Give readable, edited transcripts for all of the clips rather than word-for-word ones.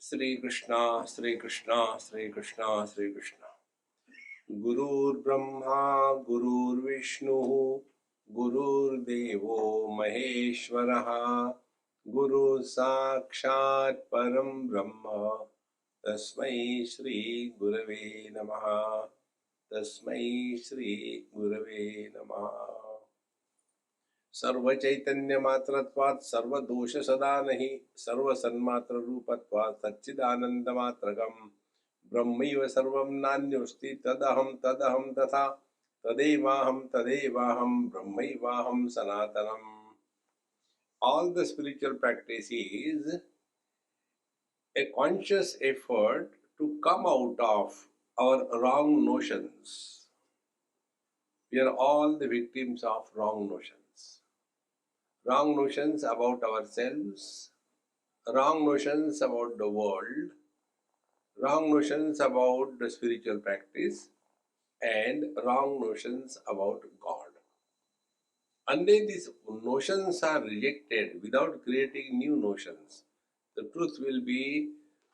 Sri Krishna, Sri Krishna, Sri Krishna, Sri Krishna. Gurur Brahma, Gurur Vishnu, Gurur Devo Maheshwaraha, Guru Sakshat Param Brahma, Tasmai Shri Gurave Namaha, Tasmai Shri Gurave Namaha. सर्व चैतन्य मात्रत्वात् सर्व दोष सदा नहीं सर्व सन्मात्र रूपत्वात् सच्चिदानंद मात्रकम् ब्रह्मैव सर्वं नान्योस्ति तदहं तदहं तथा तदेवाहं तदेवाहं ब्रह्मैवाहं सनातनम्. All the spiritual practice is a conscious effort to come out of our wrong notions. We are all the victims of wrong notions. Wrong notions about ourselves, wrong notions about the world, wrong notions about the spiritual practice, and wrong notions about God. Unless these notions are rejected without creating new notions, the truth will be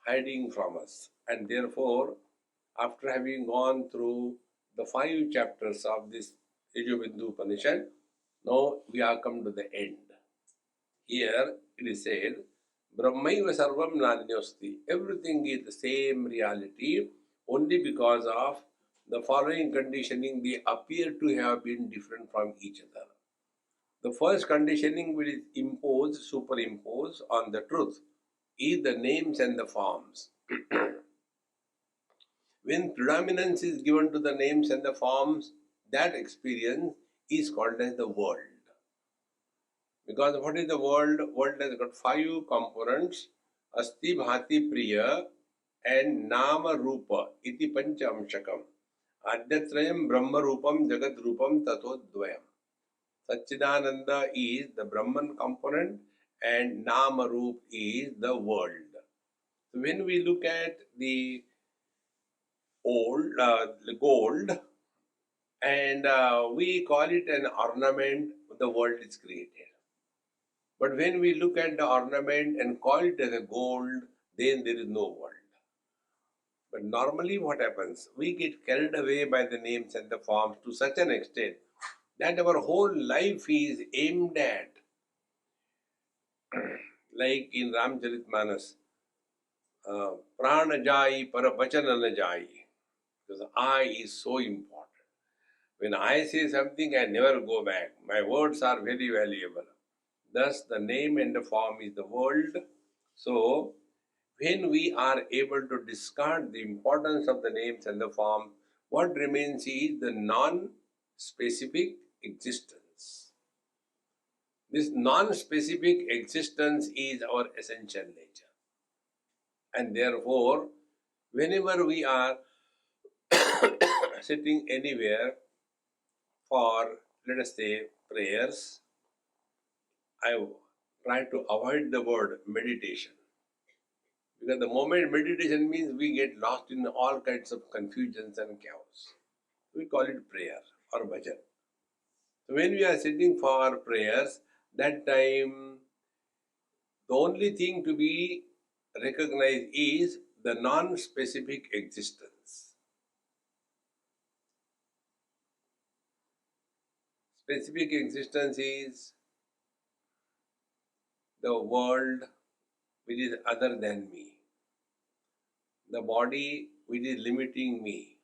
hiding from us. And therefore, after having gone through the 5 chapters of this Tejobindu Upanishad, now we are come to the end. Here it is said, Brahmaiva sarvam nanyosti. Everything is the same reality, only because of the following conditioning they appear to have been different from each other. The first conditioning which is superimposed on the truth is the names and the forms. When predominance is given to the names and the forms, that experience is called as the world. Because what is the world? World has got 5 components: Asti, Bhati, Priya, and Nama Rupa iti pancha amshakam. Adyatrayam Brahma Rupam Jagat Rupam Tato Dvayam. Satchidananda is the Brahman component and Nama Rup is the world. So when we look at the gold, and we call it an ornament, the world is created. But when we look at the ornament and call it as a gold, then there is no world. But normally what happens? We get carried away by the names and the forms to such an extent that our whole life is aimed at, like in Ramcharitmanas, Prana Jai Parabachana na Jai. Because I is so important. When I say something, I never go back. My words are very valuable. Thus, the name and the form is the world. So, when we are able to discard the importance of the names and the form, what remains is the non-specific existence. This non-specific existence is our essential nature. And therefore, whenever we are sitting anywhere for, let us say, prayers, I try to avoid the word meditation. Because the moment meditation means we get lost in all kinds of confusions and chaos. We call it prayer or bhajan. So when we are sitting for our prayers, that time the only thing to be recognized is the non-specific existence. Specific existence is the world which is other than me, the body which is limiting me,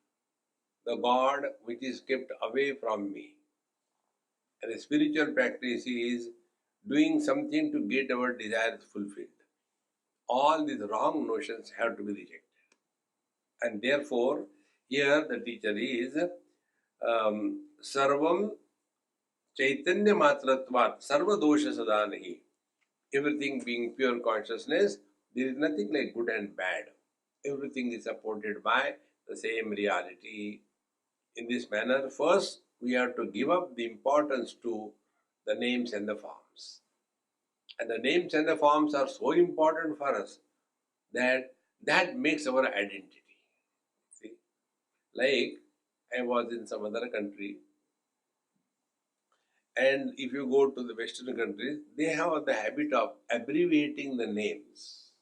the God which is kept away from me. And the spiritual practice is doing something to get our desires fulfilled. All these wrong notions have to be rejected. And therefore, here the teacher is Sarvam Chaitanya Matratvat Sarva Dosha Sada Nahi. Everything being pure consciousness, there is nothing like good and bad. Everything is supported by the same reality. In this manner, first we have to give up the importance to the names and the forms. And the names and the forms are so important for us that makes our identity. See, like I was in some other country, and if you go to the Western countries, they have the habit of abbreviating the names.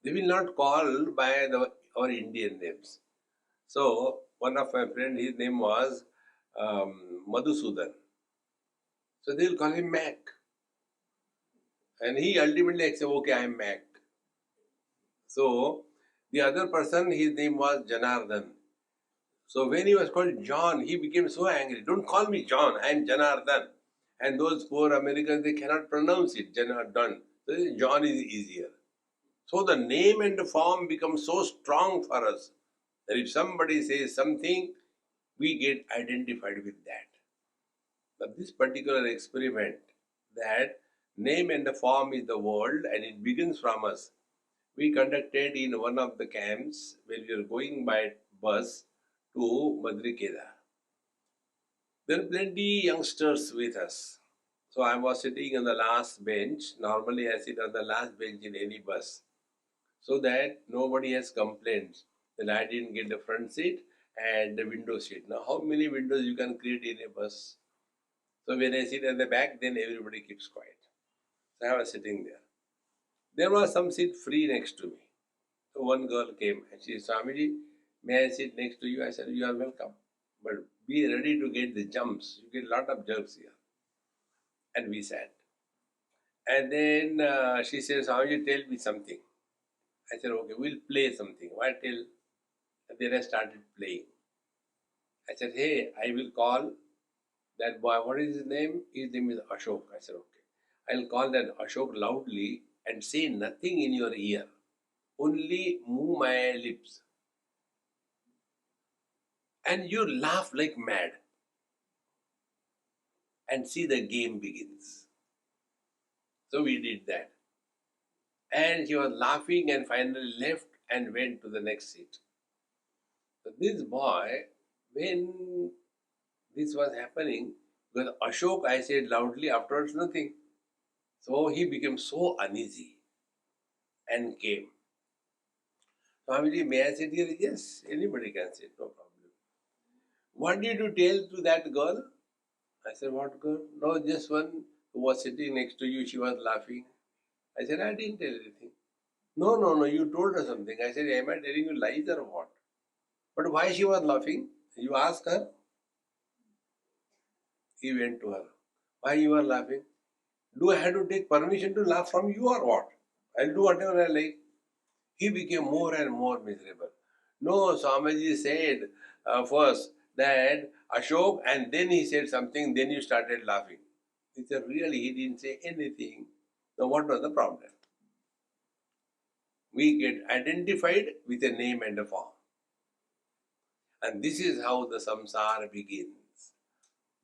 They will not call by our Indian names. So one of my friend, his name was Madhusudan. So they will call him Mac. And he ultimately accepts, okay, I am Mac. So the other person, his name was Janardhan. So when he was called John, he became so angry. Don't call me John, I am Janardhan. And those poor Americans, they cannot pronounce it, Janardhan. So John is easier. So the name and the form become so strong for us that if somebody says something, we get identified with that. But this particular experiment, that name and the form is the world and it begins from us, we conducted in one of the camps when we were going by bus to Madrikeda. There are plenty youngsters with us. So I was sitting on the last bench. Normally I sit on the last bench in any bus, so that nobody has complaints that I didn't get the front seat and the window seat. Now how many windows you can create in a bus? So when I sit at the back, then everybody keeps quiet. So I was sitting there. There was some seat free next to me. So one girl came and she said, Swamiji, may I sit next to you? I said, you are welcome. But be ready to get the jumps. You get a lot of jerks here. And we sat. And then she says, Swamiji, tell me something. I said, okay, we'll play something. What till? And then I started playing. I said, hey, I will call that boy. What is his name? His name is Ashok. I said, okay. I'll call that Ashok loudly and say nothing in your ear. Only move my lips. And you laugh like mad. And see the game begins. So we did that. And he was laughing and finally left and went to the next seat. So this boy, when this was happening, because Ashok, I said loudly, afterwards nothing. So he became so uneasy and came. Swamiji, may I sit here? Yes, anybody can sit, no problem. What did you tell to that girl? I said, what girl? No, just one who was sitting next to you, she was laughing. I said, I didn't tell anything. No, you told her something. I said, am I telling you lies or what? But why she was laughing? You ask her. He went to her. Why you are laughing? Do I have to take permission to laugh from you or what? I'll do whatever I like. He became more and more miserable. No, Swamiji said first that Ashok, and then he said something, then you started laughing. He said, really, he didn't say anything. Now, what was the problem? We get identified with a name and a form. And this is how the samsara begins.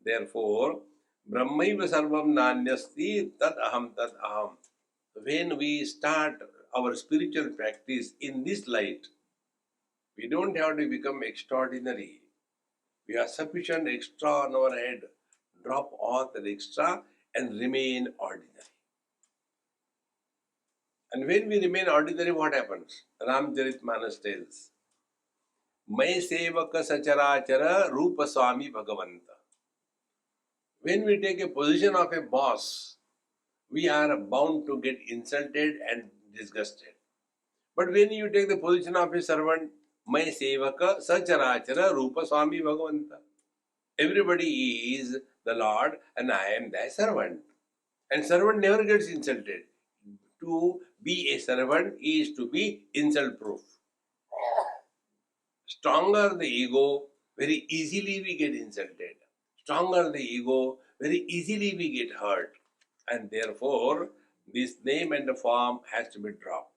Therefore, Brahmaiva sarvam nanyasti tad aham. When we start our spiritual practice in this light, we don't have to become extraordinary. We have sufficient extra on our head. Drop all that extra and remain ordinary. And when we remain ordinary, what happens? Ramcharitmanas tells, Mai sevaka sacharachara rupa swami bhagavanta. When we take a position of a boss, we are bound to get insulted and disgusted. But when you take the position of a servant, Mai sevaka sacharachara rupa swami bhagavanta. Everybody is the Lord and I am thy servant. And servant never gets insulted. To be a servant is to be insult proof. Stronger the ego, very easily we get insulted. Stronger the ego, very easily we get hurt. And therefore, this name and the form has to be dropped.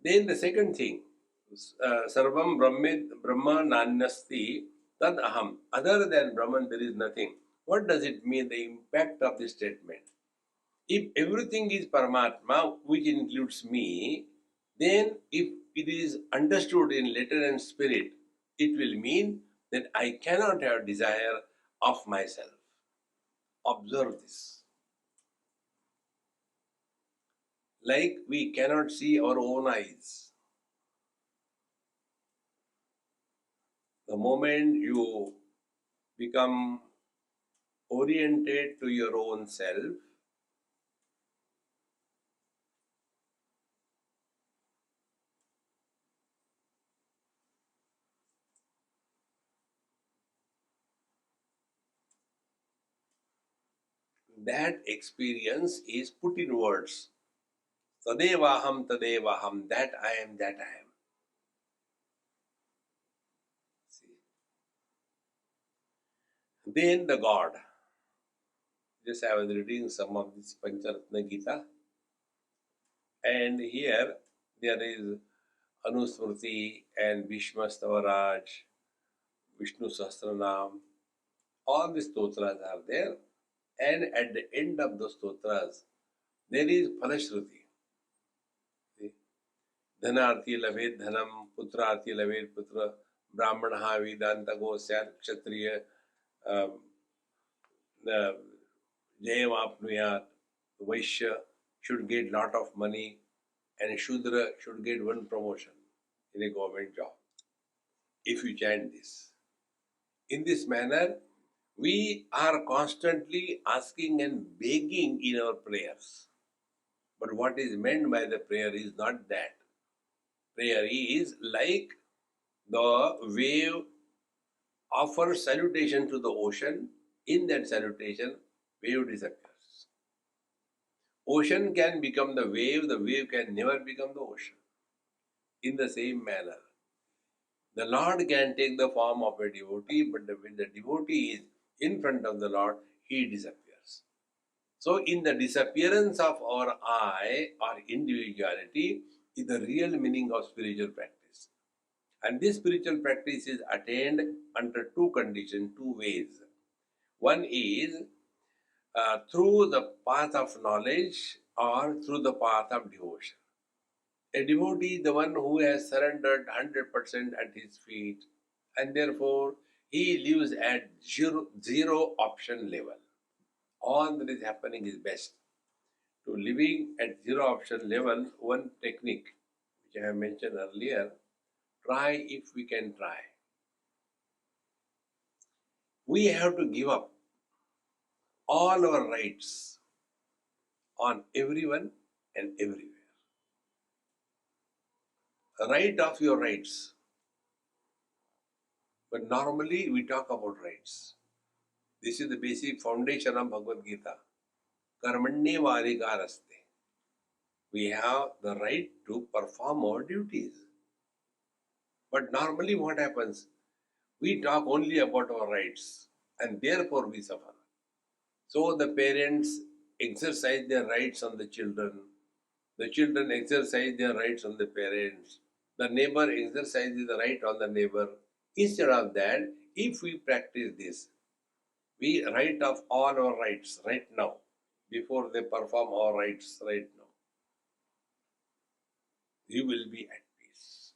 Then the second thing, Sarvam Brahma Nanyasti Tad Aham. Other than Brahman, there is nothing. What does it mean, the impact of this statement? If everything is Paramatma, which includes me, then if it is understood in letter and spirit, it will mean that I cannot have desire of myself. Observe this. Like we cannot see our own eyes. The moment you become oriented to your own self, that experience is put in words. Tadevaham, that I am, that I am. See? Then the God. Just I was reading some of this Pancharatna Gita, and here there is Anusmriti and Bhishma Stavaraj, Vishnu Sahasranam. All the stotras are there, and at the end of the stotras, there is Phalashruti. Dhanarthi lavet dhanam, putrarthi lavet putra, brahmanaha vedanta gosyat, kshatriya jayam apnuyat, Vaishya should get lot of money, and Shudra should get one promotion in a government job. If you chant this. In this manner, we are constantly asking and begging in our prayers. But what is meant by the prayer is not that. Prayer is like the wave offers salutation to the ocean. In that salutation, wave disappears. Ocean can become the wave can never become the ocean. In the same manner, the Lord can take the form of a devotee, but when the devotee is in front of the Lord, he disappears. So, in the disappearance of our I or individuality is the real meaning of spiritual practice. And this spiritual practice is attained under two conditions, two ways. One is through the path of knowledge or through the path of devotion. A devotee is the one who has surrendered 100% at his feet, and therefore he lives at zero option level. All that is happening is best. To living at zero option level, one technique which I have mentioned earlier, try if we can try. We have to give up all our rights on everyone and everywhere. Right of your rights. But normally we talk about rights. This is the basic foundation of Bhagavad Gita. Karmanye varikaraste. We have the right to perform our duties. But normally what happens? We talk only about our rights and therefore we suffer. So the parents exercise their rights on the children exercise their rights on the parents, the neighbor exercises the right on the neighbor. Instead of that, if we practice this, we write off all our rights right now, before they perform our rights right now. You will be at peace.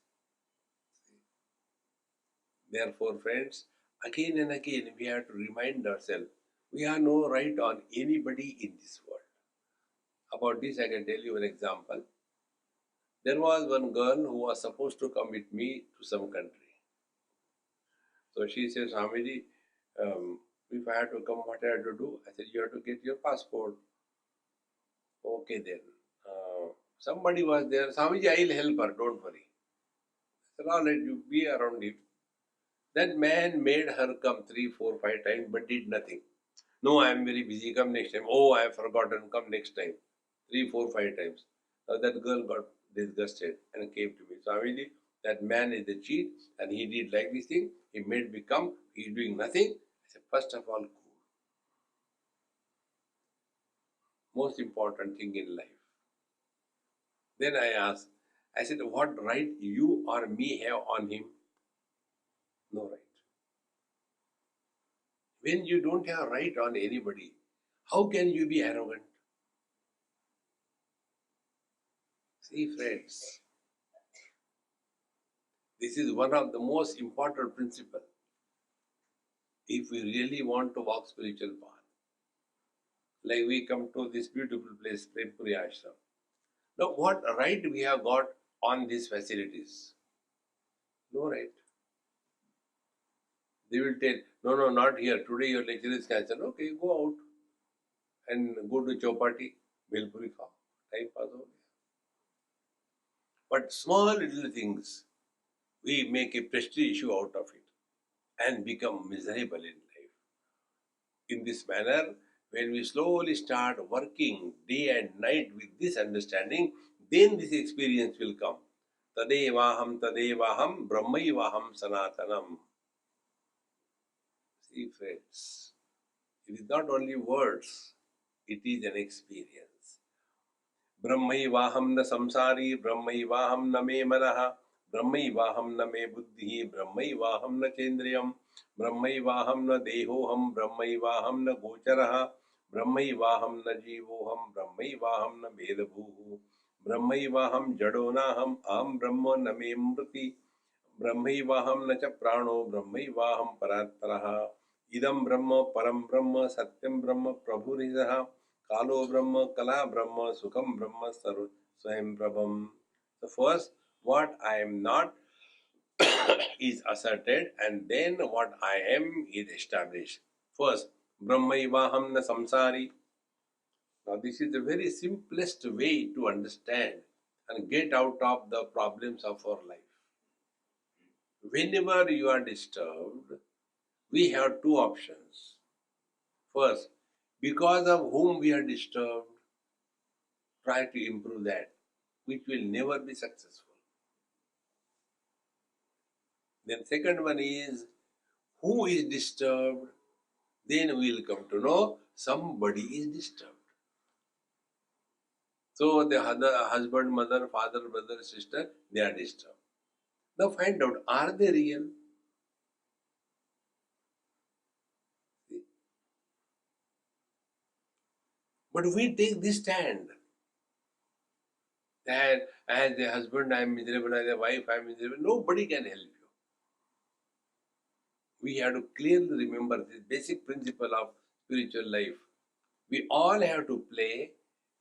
Therefore, friends, again and again we have to remind ourselves, we have no right on anybody in this world. About this I can tell you an example. There was one girl who was supposed to come with me to some country. So she says, Swamiji, if I had to come, what I have to do? I said, you have to get your passport. Okay then. Somebody was there. Swamiji, I'll help her, don't worry. I said, all right, you be around him. That man made her come 3, 4, 5 times but did nothing. No, I am very busy, come next time. Oh, I have forgotten, come next time. 3, 4, 5 times. Now that girl got disgusted and came to me. Swamiji, that man is a cheat and he did like this thing. He made me come, he is doing nothing. I said, first of all, cool. Most important thing in life. Then I asked, I said, what right you or me have on him? No right. When you don't have right on anybody, how can you be arrogant? See, friends, this is one of the most important principles if we really want to walk spiritual path. Like we come to this beautiful place, Prem Puri Ashram. Now, what right we have got on these facilities? No right. They will tell, no, not here. Today your lecture is cancelled. Okay, go out and go to Chowpatty, Belpuri khao. Time pass ho gaya. But small little things, we make a prestige issue out of it and become miserable in life. In this manner, When we slowly start working day and night with this understanding, then this experience will come. Tadevaham Brahmaivaham Sanatanam. See, friends, it is not only words, it is an experience. Brahmaivaham na samsari, Brahmaivaham na me manaha, Brahmaivaham na me buddhi, Brahmaivaham na chendriyam, Brahmaivaham na dehoham, Brahmaivaham na gocharaha, Brahmaivaham na jivoham, Brahmaivaham na vedabhuhu, Brahmaivaham jadonaham, Aham Brahma na me mriti, Brahmaivaham na cha prano, Brahmaivaham paratparaha, Idam Brahma, Param Brahma, Satyam Brahma, Prabhurisaha, Kalo Brahma, Kala Brahma, Sukham Brahma, Swayam Prabham. So first, what I am not is asserted, and then what I am is established. First, Brahmaivaham na samsari. Now this is the very simplest way to understand and get out of the problems of our life. Whenever you are disturbed, we have two options. First, because of whom we are disturbed, try to improve that, which will never be successful. Then second one is, who is disturbed? Then we will come to know somebody is disturbed. So the husband, mother, father, brother, sister, they are disturbed. Now find out, are they real? But we take this stand that as a husband I am miserable, as a wife I am miserable. Nobody can help you. We have to clearly remember this basic principle of spiritual life. We all have to play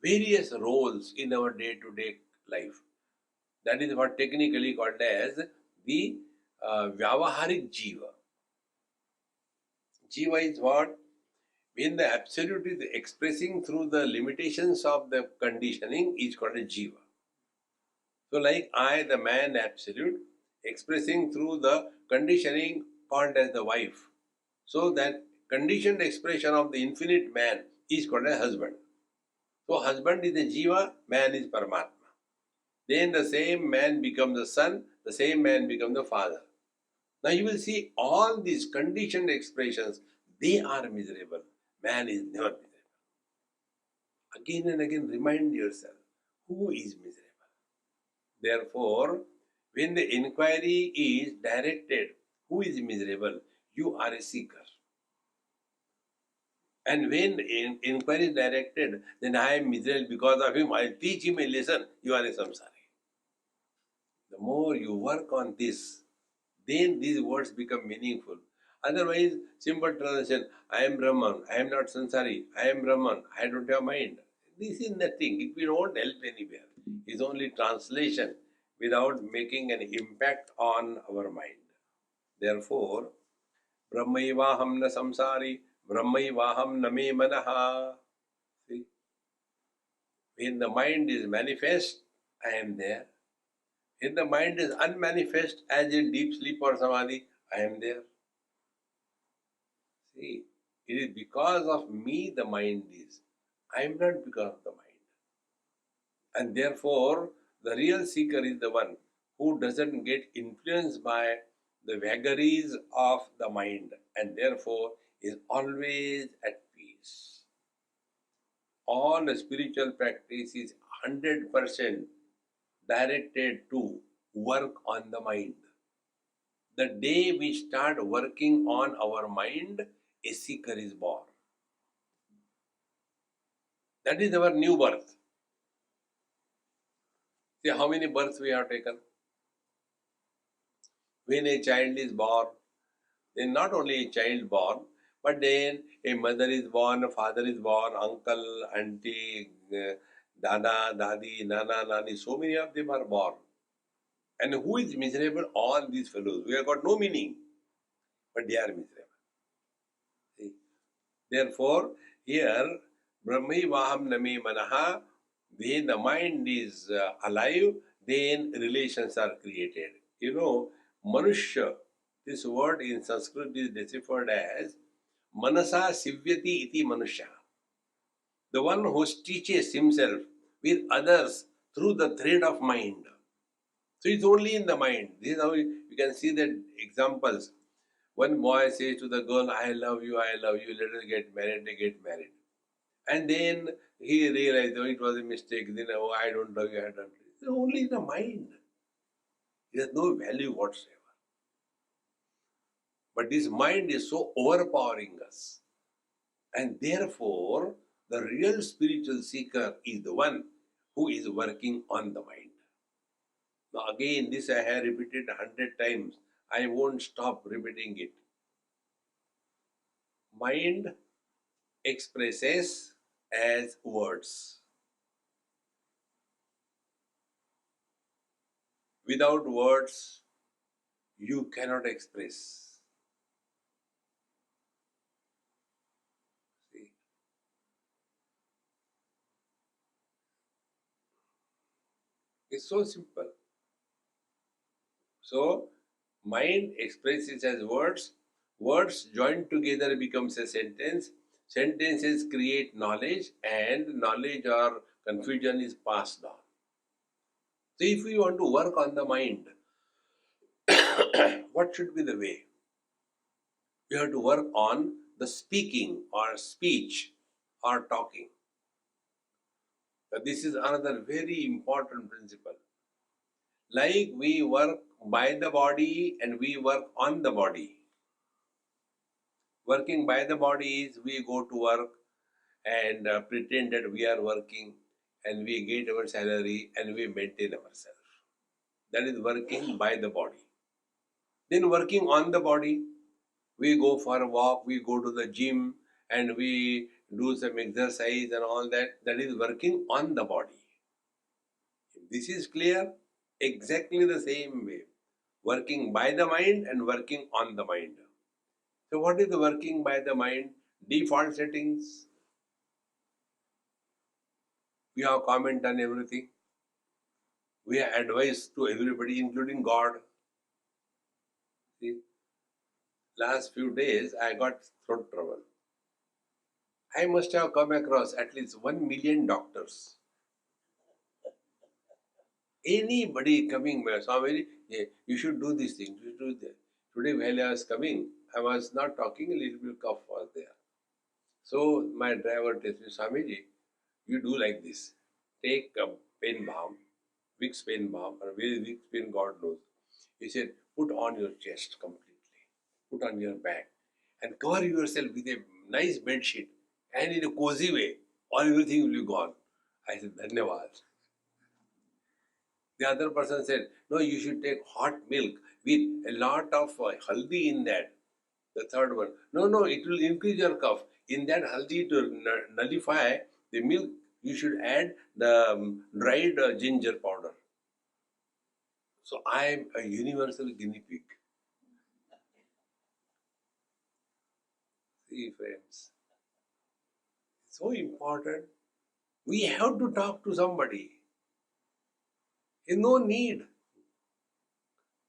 various roles in our day-to-day life. That is what technically called as the Vyavaharik Jiva. Jiva is what? When the absolute is expressing through the limitations of the conditioning is called a Jiva. So like I, the man absolute, expressing through the conditioning called as the wife. So that conditioned expression of the infinite man is called a husband. So husband is the Jiva, man is Paramatma. Then the same man becomes the son, the same man becomes the father. Now you will see all these conditioned expressions, they are miserable. Man is never miserable. Again and again remind yourself, who is miserable? Therefore, when the inquiry is directed, who is miserable? You are a seeker. And when the inquiry is directed, then I am miserable because of him, I will teach him a lesson, you are a samsari. The more you work on this, then these words become meaningful. Otherwise, simple translation, I am Brahman, I am not samsari, I am Brahman, I don't have mind. This is nothing, it will not help anywhere. It's only translation without making an impact on our mind. Therefore, Brahmaivaham na samsari, Brahmaivaham na me manaha. See? When the mind is manifest, I am there. When the mind is unmanifest, as in deep sleep or samadhi, I am there. See, it is because of me the mind is. I am not because of the mind. And therefore, the real seeker is the one who doesn't get influenced by the vagaries of the mind and therefore is always at peace. All spiritual practice is 100% directed to work on the mind. The day we start working on our mind, a seeker is born. That is our new birth. See how many births we have taken? When a child is born, then not only a child born, but then a mother is born, a father is born, uncle, auntie, dada, dadi, nana, nani, so many of them are born. And who is miserable? All these fellows. We have got no meaning, but they are miserable. See? Therefore, here, Brahmaivaham name manaha, when the mind is alive, then relations are created. You know, Manushya, this word in Sanskrit is deciphered as Manasa Sivyati iti Manushya. The one who teaches himself with others through the thread of mind. So it's only in the mind. This is how you can see that examples. One boy says to the girl, I love you, let us get married, they get married. And then he realized, oh, it was a mistake, then, oh, I don't love you, I don't love you. It's only in the mind. It has no value whatsoever. But this mind is so overpowering us. And therefore, the real spiritual seeker is the one who is working on the mind. Now again, this I have repeated 100 times. I won't stop repeating it. Mind expresses as words. Without words, you cannot express. See? It's so simple. So, mind expresses as words. Words joined together becomes a sentence. Sentences create knowledge, and knowledge or confusion is passed on. So, if we want to work on the mind, what should be the way? We have to work on the speaking or speech or talking. So this is another very important principle. Like we work by the body and we work on the body. Working by the body is we go to work and pretend that we are working and we get our salary and we maintain ourselves. That is working by the body. Then working on the body, we go for a walk, we go to the gym and we do some exercise and all that. That is working on the body. If this is clear, exactly the same way. Working by the mind and working on the mind. So what is the working by the mind? Default settings. We have comment on everything. We have advice to everybody, including God. See, last few days I got throat trouble. I must have come across at least 1 million doctors. Anybody coming, Swami, you should do this thing, you should do that. Today while I was coming, I was not talking, a little bit cough was there. So my driver tells me, Swamiji, you do like this. Take a pain balm, Vicks pain balm, or very Vicks pain, God knows. He said, put on your chest completely, put on your back, and cover yourself with a nice bed sheet, and in a cozy way, all everything will be gone. I said, Dhanyavad. The other person said, no, you should take hot milk with a lot of haldi in that. The third one, no, it will increase your cough. In that haldi to nullify the milk, you should add the dried ginger powder. So I am a universal guinea pig. See, friends, so important. We have to talk to somebody. There's no need.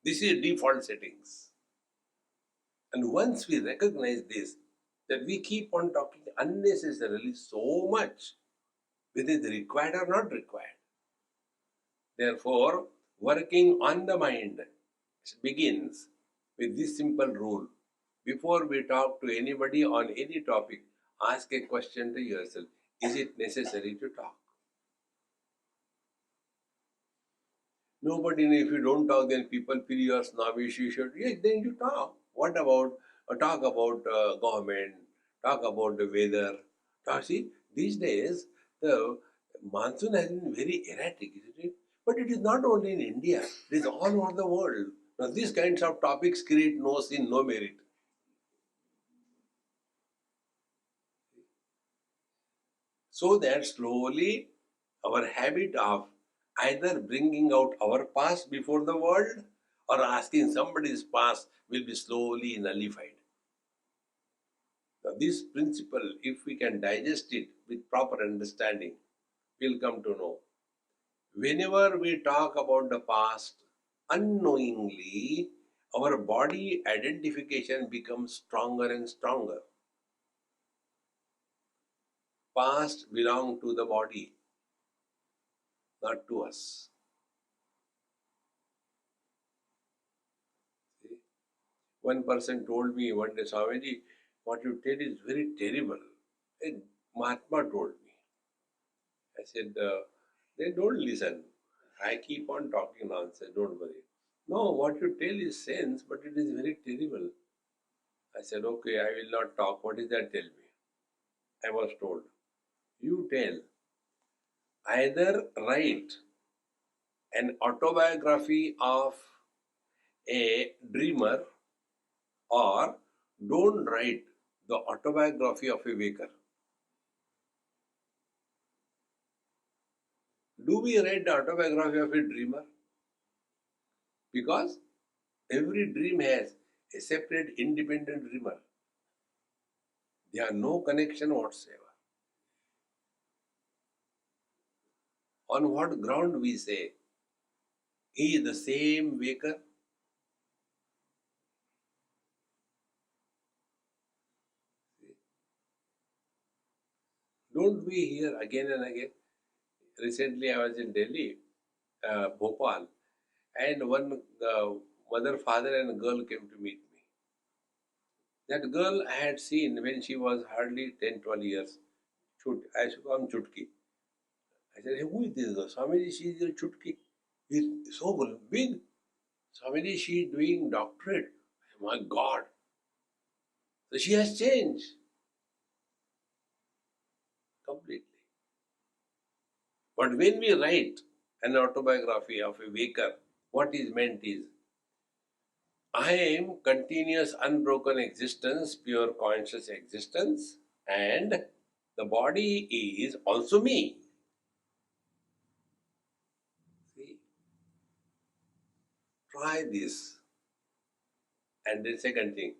This is default settings. And once we recognize this, that we keep on talking unnecessarily so much, whether it is required or not required. Therefore, working on the mind begins with this simple rule. Before we talk to anybody on any topic, ask a question to yourself. Is it necessary to talk? Nobody, if you don't talk, then people feel you are snobbish. You should, yes, then you talk. What about, talk about government, talk about the weather. See, these days, the monsoon has been very erratic, isn't it? But it is not only in India, it is all over the world. Now, these kinds of topics create no sin, no merit. So that slowly our habit of either bringing out our past before the world or asking somebody's past will be slowly nullified. Now, this principle, if we can digest it with proper understanding, we'll come to know. Whenever we talk about the past, unknowingly, our body identification becomes stronger and stronger. Past belong to the body, not to us. See? One person told me one day, Swamiji, what you tell is very terrible. A Mahatma told me. I said, they don't listen. I keep on talking nonsense, don't worry. No, what you tell is sense, but it is very terrible. I said, okay, I will not talk. What is that? Tell me. I was told. You tell. Either write an autobiography of a dreamer or don't write the autobiography of a waker. Do we write the autobiography of a dreamer? Because every dream has a separate independent dreamer. There are no connection whatsoever. On what ground we say he is the same waker? Don't we hear again and again? Recently I was in Delhi, Bhopal, and one mother, father and girl came to meet me. That girl I had seen when she was hardly 10, 12 years. I should call him Chutki. I said, hey, who is this girl? Swamiji, she is your Chutki. He's so big. Swamiji, she is doing doctorate. My God. So she has changed completely. But when we write an autobiography of a waker, what is meant is, I am continuous unbroken existence, pure conscious existence, and the body is also me. See, try this. And the second thing,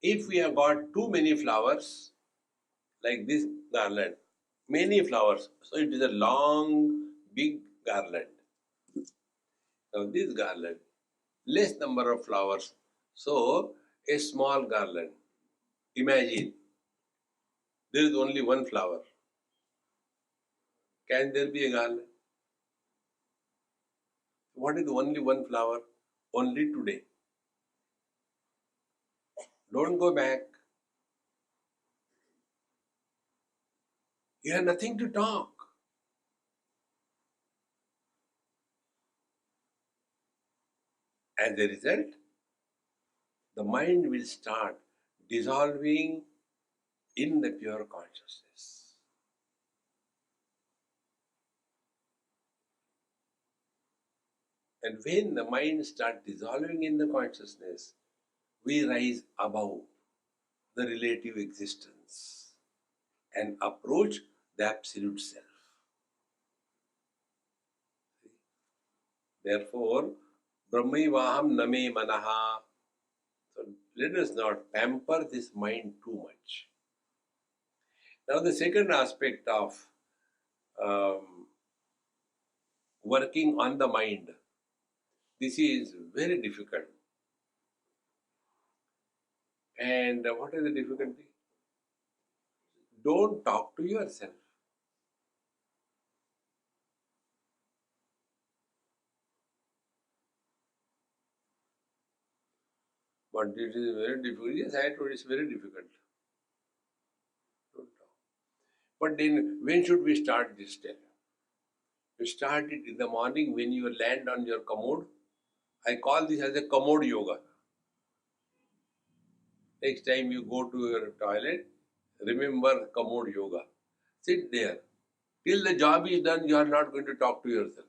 if we have got too many flowers, like this garland, many flowers, so it is a long, big garland. Now this garland, less number of flowers, so a small garland. Imagine, there is only one flower. Can there be a garland? What is only one flower? Only today. Don't go back. You have nothing to talk. As a result, the mind will start dissolving in the pure consciousness. And when the mind starts dissolving in the consciousness, we rise above the relative existence and approach the absolute self. Therefore, Brahmaivaham name manaha. So let us not pamper this mind too much. Now the second aspect of working on the mind, this is very difficult. And what is the difficulty? Don't talk to yourself. But it is very difficult. Yes, I told it's very difficult. Don't talk. But then when should we start this step? We start it in the morning when you land on your commode. I call this as a commode yoga. Next time you go to your toilet, remember commode yoga. Sit there. Till the job is done, you are not going to talk to yourself.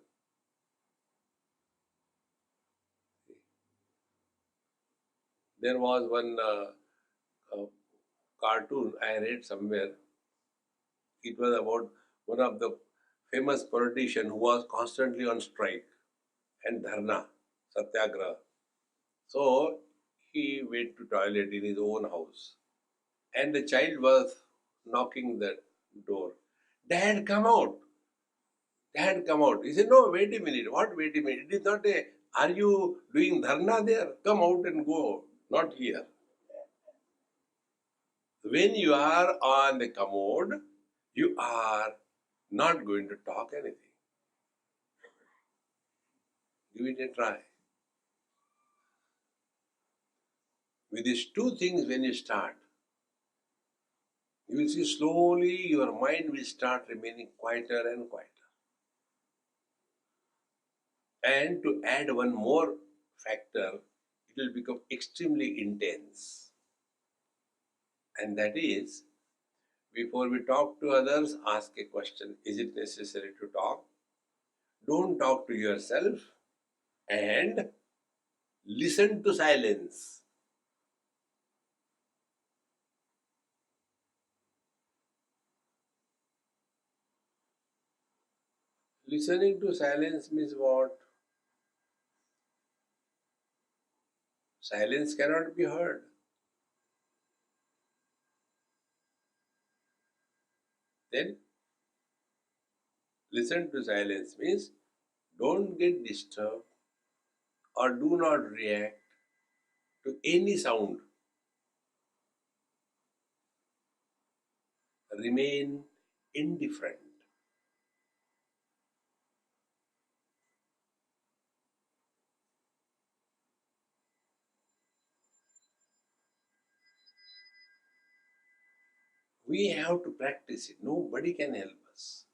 There was one cartoon I read somewhere. It was about one of the famous politician who was constantly on strike and dharna, satyagraha. So he went to toilet in his own house, and the child was knocking the door. Dad, come out. Dad, come out. He said, no, wait a minute. What, wait a minute? It is not a, are you doing dharna there? Come out and go out. Not here. When you are on the commode, you are not going to talk anything. Give it a try. With these two things, when you start, you will see slowly your mind will start remaining quieter and quieter. And to add one more factor, it will become extremely intense. And that is, before we talk to others, ask a question. Is it necessary to talk? Don't talk to yourself and listen to silence. Listening to silence means what? Silence cannot be heard. Then listen to silence means don't get disturbed or do not react to any sound. Remain indifferent. We have to practice it. Nobody can help us.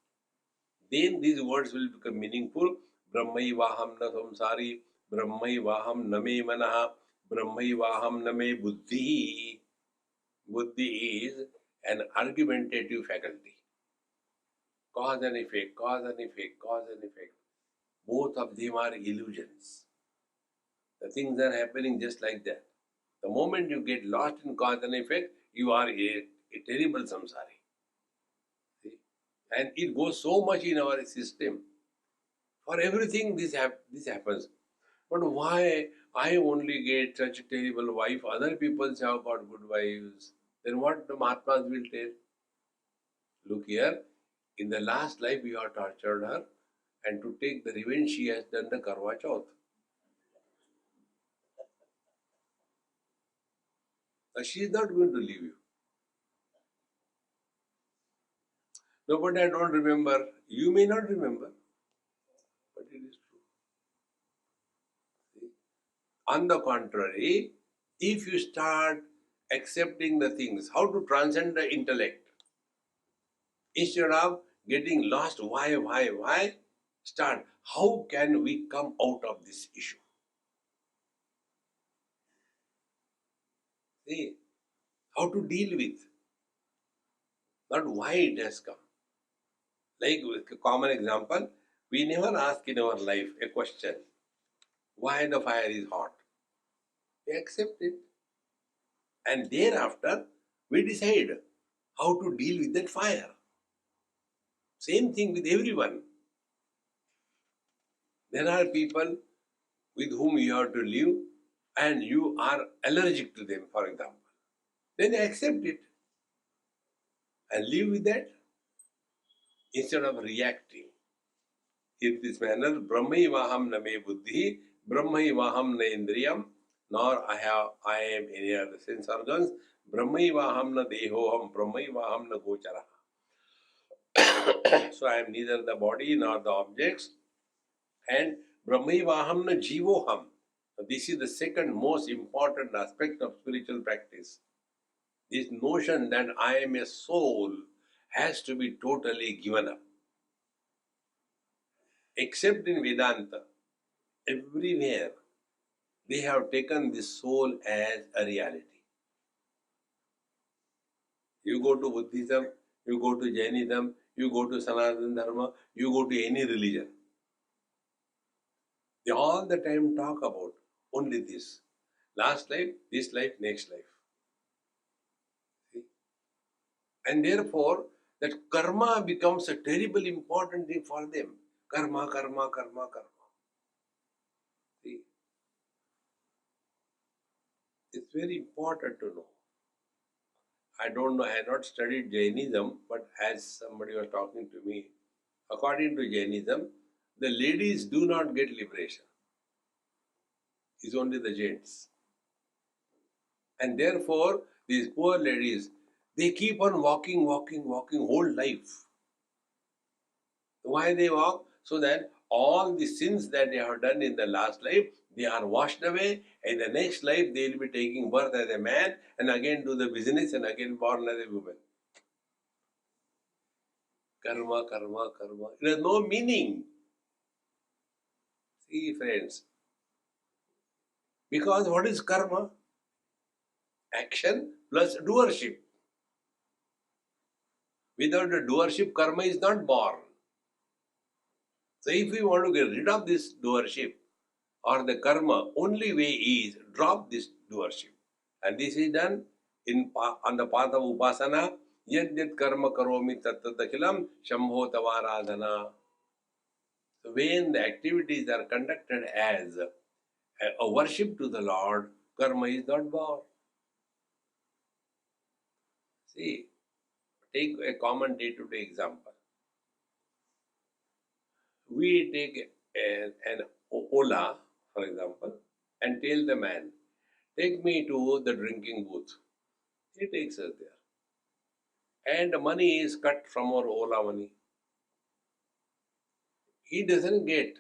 Then these words will become meaningful. Brahmaivaham na samsari, Brahmaivaham na me manaha, Brahmaivaham na me buddhi. Buddhi is an argumentative faculty. Cause and effect, cause and effect, cause and effect. Both of them are illusions. The things are happening just like that. The moment you get lost in cause and effect, you are a terrible samsari. See? And it goes so much in our system. For everything this happens. But why I only get such a terrible wife, other people have got good wives? Then what the Mahatmas will tell? Look here, in the last life you have tortured her, and to take the revenge she has done the Karwa Chauth. She is not going to leave you. No, but I don't remember. You may not remember, but it is true. See? On the contrary, if you start accepting the things, how to transcend the intellect, instead of getting lost, why, start, how can we come out of this issue? See, how to deal with, not why it has come. Like a common example, we never ask in our life a question, why the fire is hot? We accept it. And thereafter, we decide how to deal with that fire. Same thing with everyone. There are people with whom you have to live and you are allergic to them, for example. Then accept it and live with that instead of reacting. In this manner, Brahmaivaham na me buddhi, Brahmaivaham na indriyam, nor I am any other sense organs, Brahmaivaham na dehoham, Brahmaivaham na gochara. So I am neither the body nor the objects, and Brahmaivaham na jivoham. This is the second most important aspect of spiritual practice. This notion that I am a soul has to be totally given up. Except in Vedanta, everywhere they have taken this soul as a reality. You go to Buddhism, you go to Jainism, you go to Sanatana Dharma, you go to any religion. They all the time talk about only this. Last life, this life, next life. See? And therefore, that karma becomes a terribly important thing for them. Karma, karma, karma, karma. See? It's very important to know. I don't know, I had not studied Jainism, but as somebody was talking to me, according to Jainism, the ladies do not get liberation. It's only the gents. And therefore, these poor ladies, They keep on walking whole life. Why they walk? So that all the sins that they have done in the last life, they are washed away. In the next life, they will be taking birth as a man and again do the business and again born as a woman. Karma, karma, karma. It has no meaning. See, friends. Because what is karma? Action plus doership. Without the doership, karma is not born. So if we want to get rid of this doership or the karma, only way is drop this doership. And this is done on the path of upasana. Yad yad karma karomi tat tat akhilam shambho tavaradhana. So when the activities are conducted as a worship to the Lord, karma is not born. See, take a common day-to-day example. We take an Ola, for example, and tell the man, take me to the drinking booth. He takes us there. And the money is cut from our Ola money. He doesn't get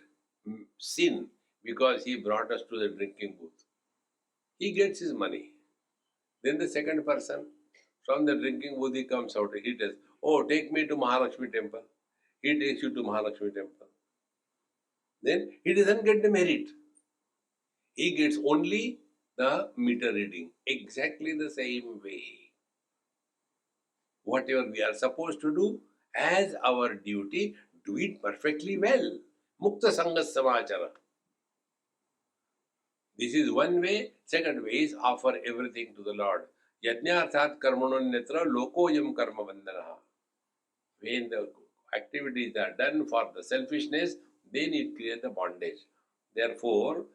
sin because he brought us to the drinking booth. He gets his money. Then the second person from the drinking booth, he comes out. He tells, oh, take me to Mahalakshmi temple. He takes you to Mahalakshmi temple. Then he doesn't get the merit. He gets only the meter reading. Exactly the same way. Whatever we are supposed to do as our duty, do it perfectly well. Mukta Sangas Samachara. This is one way. Second way is offer everything to the Lord. Yajnarthat karmanonnetra lokoyam karma bandhanaha. When the activities are done for the selfishness, then it creates the bondage. Therefore,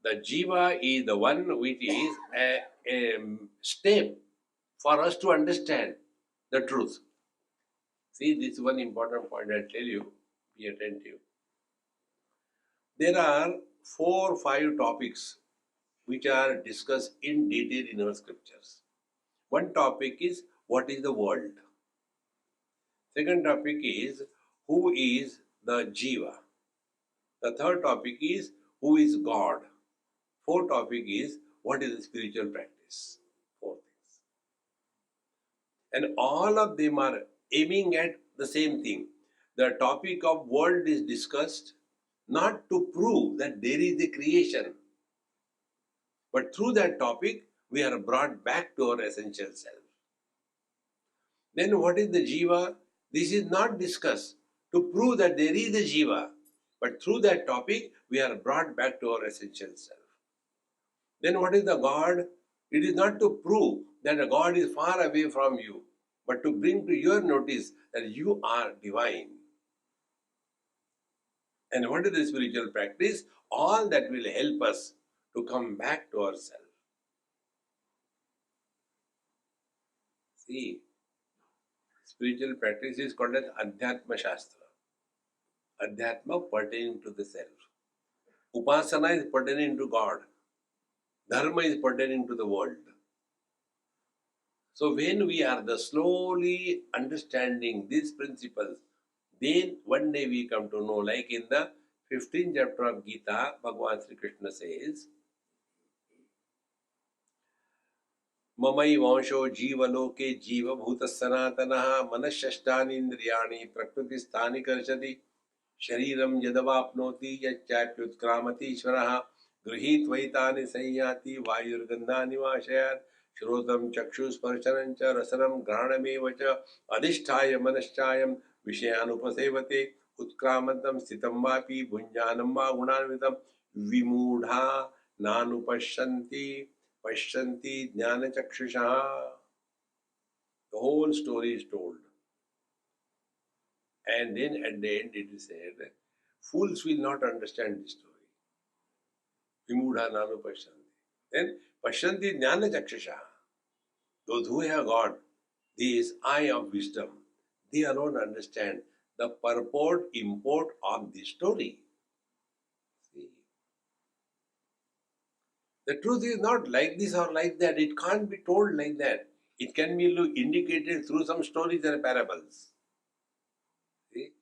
the jiva is the one which is a step for us to understand the truth. See, this is one important point I'll tell you. Be attentive. There are 4 or 5 topics which are discussed in detail in our scriptures. One topic is what is the world. Second topic is who is the jiva. The third topic is who is God. Fourth topic is what is the spiritual practice. 4 things. And all of them are aiming at the same thing. The topic of world is discussed not to prove that there is a creation, but through that topic we are brought back to our essential self. Then what is the jiva? This is not discussed to prove that there is a jiva, but through that topic we are brought back to our essential self. Then what is the God? It is not to prove that a God is far away from you, but to bring to your notice that you are divine. And what is the spiritual practice? All that will help us to come back to ourselves. See, spiritual practice is called as Adhyatma Shastra. Adhyatma pertaining to the self. Upasana is pertaining to God. Dharma is pertaining to the world. So when we are slowly understanding these principles, then one day we come to know, like in the 15th chapter of Gita, Bhagavan Sri Krishna says, Mamai vansho jivaloke jiva bhuta sanatanaha manashashtani indriyani prakriti sthani karshati shariram yadavapnoti yachapyutkramati ishvaraha गृहीत वैतानि संयाति वायुर्गन्धानि वाशयात् श्रोतं चक्षुस्पर्शनं च रसनं घ्राणमेव च अधिष्ठाय मनश्चायं विषयानुपसेवते उत्क्रामन्तं स्थितं वापि भुञ्जानं वा गुणान्वितं विमूढा नानुपश्यन्ति पश्यन्ति ज्ञानचक्षुषः. The whole story is told. And then at the end it is said, fools will not understand this story. Vimudha nanu pashyanti. Then pashyanti jnana chakshusha. Those who have got this eye of wisdom, they alone understand the purport, import of this story. See? The truth is not like this or like that. It can't be told like that. It can be indicated through some stories and parables. See?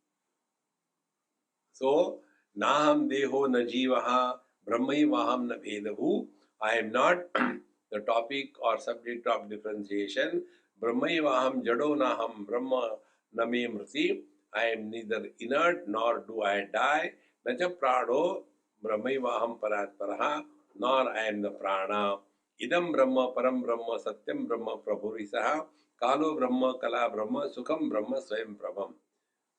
So, naham deho na jivaha brahmaivaham na bhedavu. I am not the topic or subject of differentiation. Brahmaivaham jado naham brahma name mriti. I am neither inert nor do I die. Nacha prado brahmaivaham paratparaha, nor I am the prana. Idam brahma param brahma satyam brahma prabhurisaha. Kalo brahma kala brahma sukham brahma swayam prabham.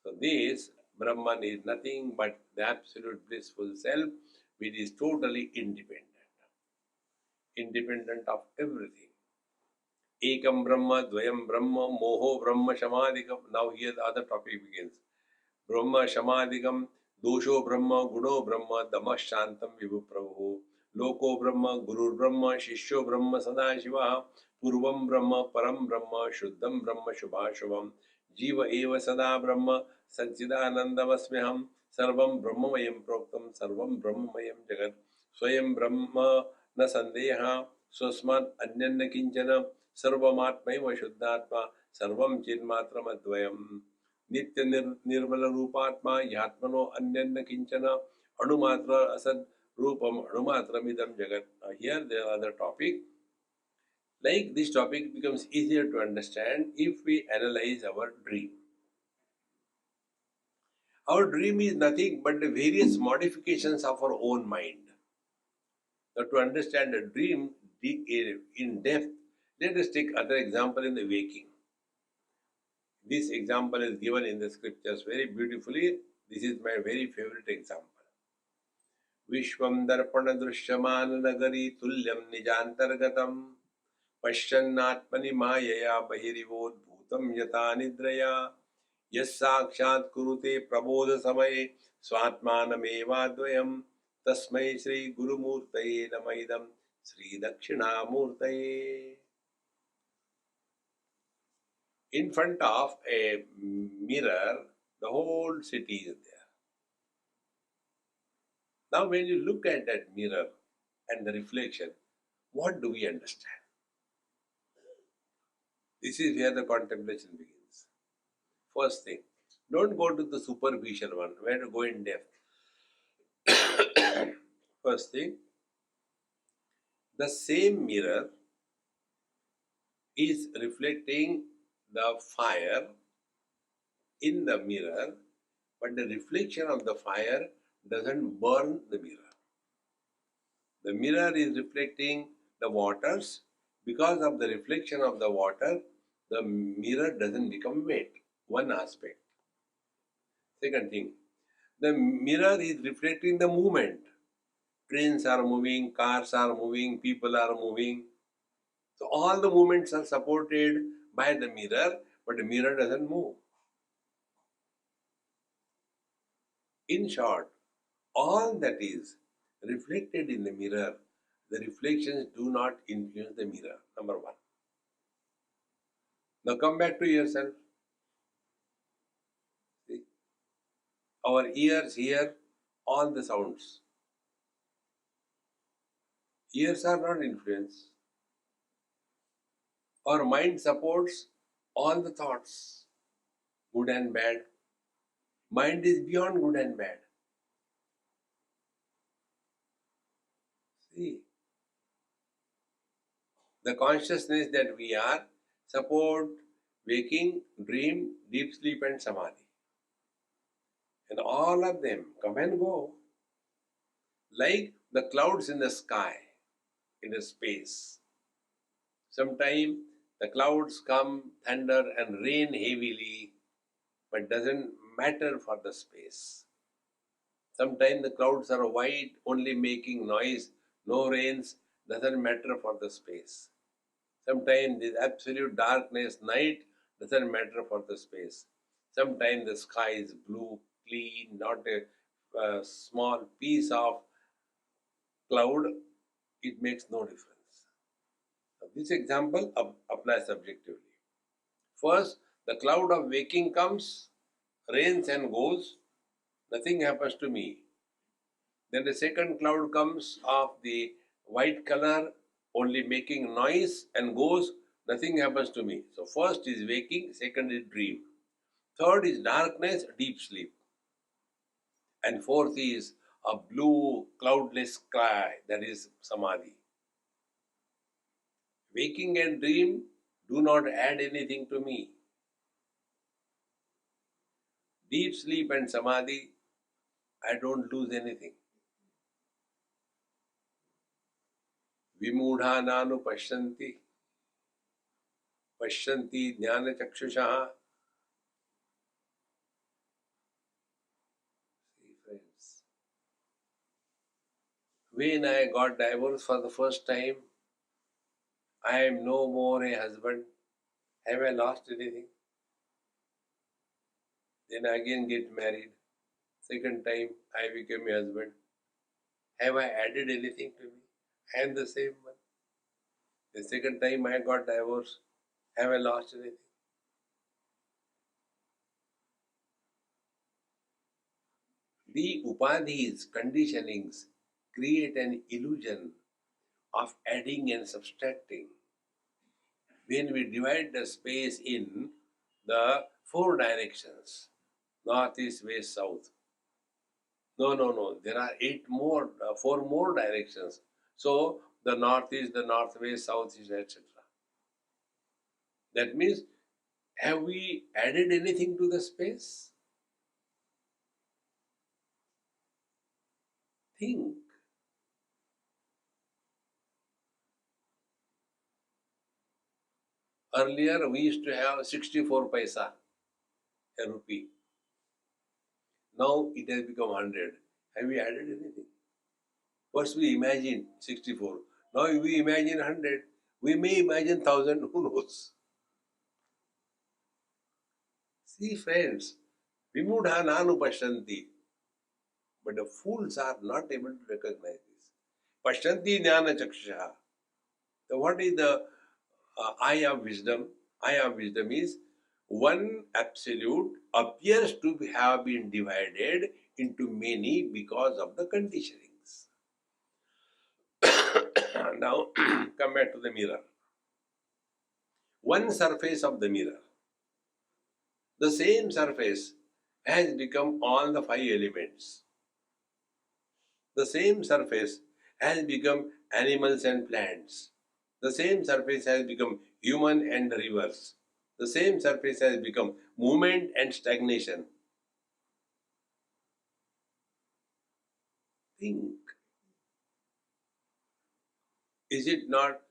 So this Brahman is nothing but the absolute blissful self, which is totally independent of everything. Ekam Brahma, Dvayam Brahma, Moho Brahma Shamadikam. Now here the other topic begins. Brahma Shamadikam, Dosho Brahma, Guno Brahma, Damas Shantam Vibhu Prabhu, Loko Brahma, Guru Brahma, Shishyo Brahma Sadashiva, Purvam Brahma, Param Brahma, Shuddham Brahma, Shubhashubham, Jiva Eva Sada Brahma, Satchidanandavasmiham, Sarvam Brahmamayam Proktam, Sarvam Brahmamayam Jagat, Swayam Brahma Na Sandeha, Swasmat Anyanna Kinchana, Sarvamatmaiva Shuddhatma, Sarvam Chidmatram Advayam. नित्य निर्मल रूपात्मा यात्मनो अन्यन्न किंचन अणुमात्र असद रूपम अणुमात्रमिदम जगत. Here there are other topic. Like this topic becomes easier to understand if we analyze our dream. Our dream is nothing but the various modifications of our own mind. Now to understand a dream in depth, let us take other example in the waking. This example is given in the scriptures very beautifully. This is my very favorite example. Vishwam darpana drushyamana nagari tulyam nijantargatam pashyannatmani mayaya bahirivod bhutam yata nidraya yas sakshat kurute prabodha samaye swatmanamevadvayam tasmai Sri Gurumurtaye namaidam Sri Dakshinamurtaye. In front of a mirror, the whole city is there. Now, when you look at that mirror and the reflection, what do we understand? This is where the contemplation begins. First thing, don't go to the superficial one. We have to go in depth. First thing, the same mirror is reflecting the fire in the mirror, but the reflection of the fire doesn't burn the mirror. The mirror is reflecting the waters. Because of the reflection of the water, the mirror doesn't become wet. One aspect. Second thing, the mirror is reflecting the movement. Trains are moving, cars are moving, people are moving. So all the movements are supported by the mirror, but the mirror doesn't move. In short, all that is reflected in the mirror, the reflections do not influence the mirror. Number one. Now come back to yourself. See? Our ears hear all the sounds. Ears are not influenced. Our mind supports all the thoughts, good and bad. Mind is beyond good and bad. See, the consciousness that we are support waking, dream, deep sleep and samadhi. And all of them come and go like the clouds in the sky, in the space. Sometimes the clouds come, thunder and rain heavily, but doesn't matter for the space. Sometimes the clouds are white, only making noise, no rains, doesn't matter for the space. Sometimes this absolute darkness, night, doesn't matter for the space. Sometimes the sky is blue, clean, not a small piece of cloud, it makes no difference. Now, this example applies subjectively. First, the cloud of waking comes, rains and goes, nothing happens to me. Then the second cloud comes of the white color, only making noise and goes, Nothing happens to me. So first is waking, second is dream. Third is darkness, deep sleep. And fourth is a blue, cloudless sky, that is samadhi. Waking and dream do not add anything to me. Deep sleep and samadhi, I don't lose anything. Vimudha nanu pashyanti, pashyanti jnana chakshushaha. See, friends, when I got divorced for the first time, I am no more a husband. Have I lost anything? Then again get married. Second time I became a husband. Have I added anything to me? I am the same one. The second time I got divorced. Have I lost anything? The upadhis, conditionings, create an illusion of adding and subtracting. When we divide the space in the four directions, north, east, west, south. No. There are four more directions. So the north is the north, west, south is, etc. That means, have we added anything to the space? Think. Earlier we used to have 64 paisa, a rupee. Now it has become 100. Have we added anything? First we imagine 64. Now if we imagine 100, we may imagine 1000, who knows? See, friends, vimudha nanu pashyanti. But the fools are not able to recognize this. Pashyanti jnana chakshusha. So what is the eye of wisdom? Eye of wisdom is one absolute appears to have been divided into many because of the conditionings. Now come back to the mirror. One surface of the mirror. The same surface has become all the five elements. The same surface has become animals and plants. The same surface has become human and rivers. The same surface has become movement and stagnation. Think. Is it not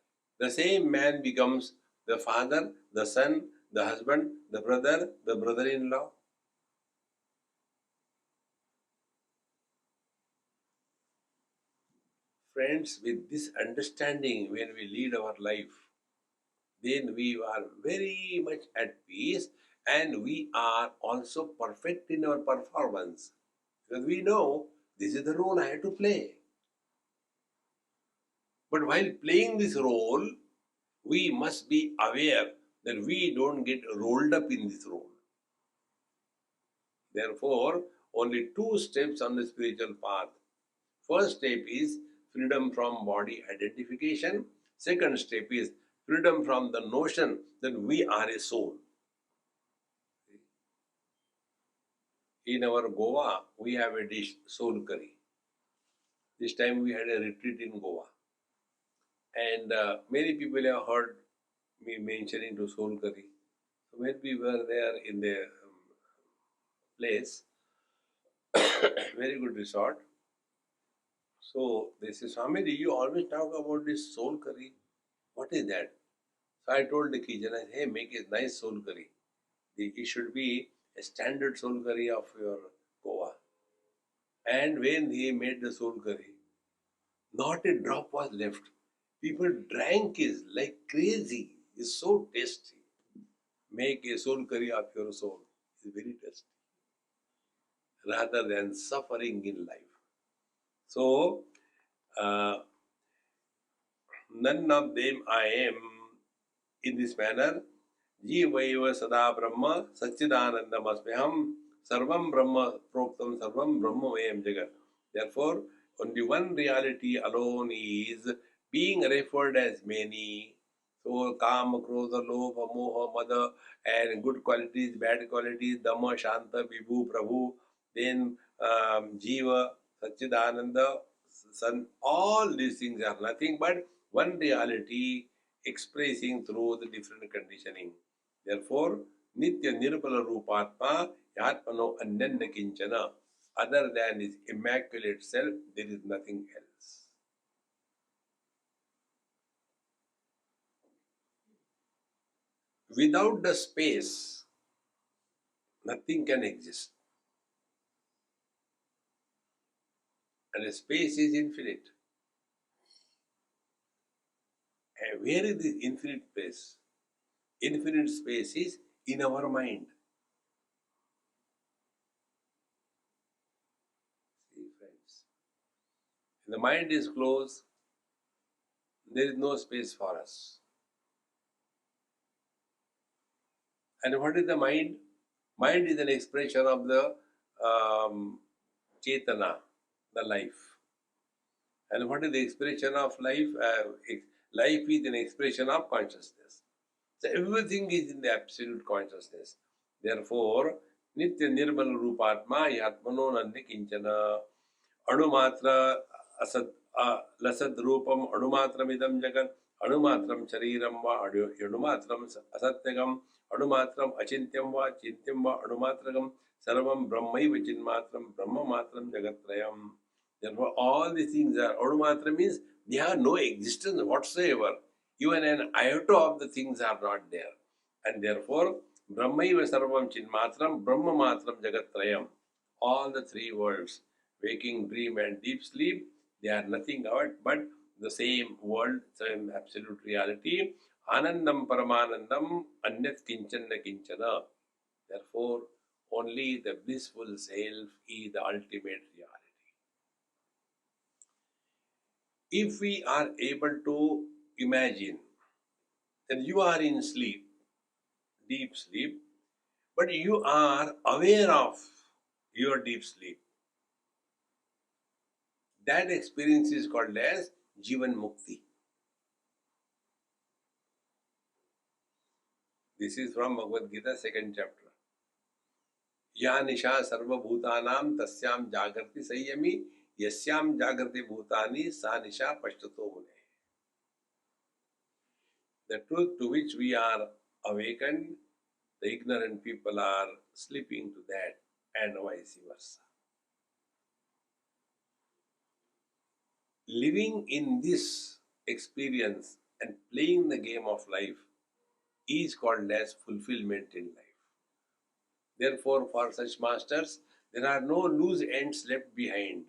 the same man becomes the father, the son, the husband, the brother-in-law? Friends, with this understanding, when we lead our life, then we are very much at peace and we are also perfect in our performance. Because we know this is the role I have to play. But while playing this role, we must be aware that we don't get rolled up in this role. Therefore, only two steps on the spiritual path. First step is freedom from body identification. Second step is freedom from the notion that we are a soul. In our Goa, we have a dish, soul curry. This time we had a retreat in Goa. And many people have heard me mentioning to soul curry. So when we were there in the place, very good resort. So they say, Swami, you always talk about this soul curry. What is that? So I told the kitchen, I said, hey, make a nice soul curry. It should be a standard soul curry of your Goa. And when he made the soul curry, not a drop was left. People drank it like crazy. It's so tasty. Make a soul curry of your soul. It's very tasty. Rather than suffering in life. So, none of them I am in this manner. Jivaiva sada brahma satchidanandam asmiham sarvam brahma proktam sarvam brahma vayam jagat. Therefore, only one reality alone is being referred as many. So Kama, Krodha, Lobha, Moha, Mada, and good qualities, bad qualities, Dhamma, Shanta, Vibhu, Prabhu, then Jiva, Satchidananda, Sun, all these things are nothing but one reality expressing through the different conditioning. Therefore, Nitya Nirpala Rupatma Yatmano Anyanna Kinchana. Other than his immaculate self, there is nothing else. Without the space, nothing can exist. And the space is infinite. And where is this infinite space? Infinite space is in our mind. See, friends. When the mind is closed, there is no space for us. And what is the mind? Mind is an expression of the Chetana, the life. And what is the expression of life? Life is an expression of consciousness. So everything is in the absolute consciousness. Therefore, Nitya Nirmal Rupatma Yatmano Nandi Kinchana Anumatra Asad Lasad Rupam Anumatramidam Jagan Anumatram Shariram Va Anumatram Asatyagam Anumatram Achintyam Va Chintyam Va Anumatragam Sarvam Brahmaiva Chinmatram Brahma Matram Jagatrayam. Therefore, all these things are Anumatra means they have no existence whatsoever. Even an iota of the things are not there. And therefore, Brahmaiva Sarvam Chinmatram Brahma Matram Jagatrayam. All the three worlds, waking, dream, and deep sleep, they are nothing but the same world, same absolute reality. Anandam Paramanandam Anyat Kinchana Kinchana. Therefore, only the blissful self is the ultimate reality. If we are able to imagine that you are in sleep, deep sleep, but you are aware of your deep sleep, that experience is called as Jivan Mukti. This is from Bhagavad Gita, second chapter. Ya nisha sarva bhutanam tasyam jagrati sayyami yasyam jagrati bhutani sa nisha pashtato mune. The truth to which we are awakened, the ignorant people are sleeping to that, and vice versa. Living in this experience and playing the game of life is called as fulfillment in life. Therefore, for such masters, there are no loose ends left behind.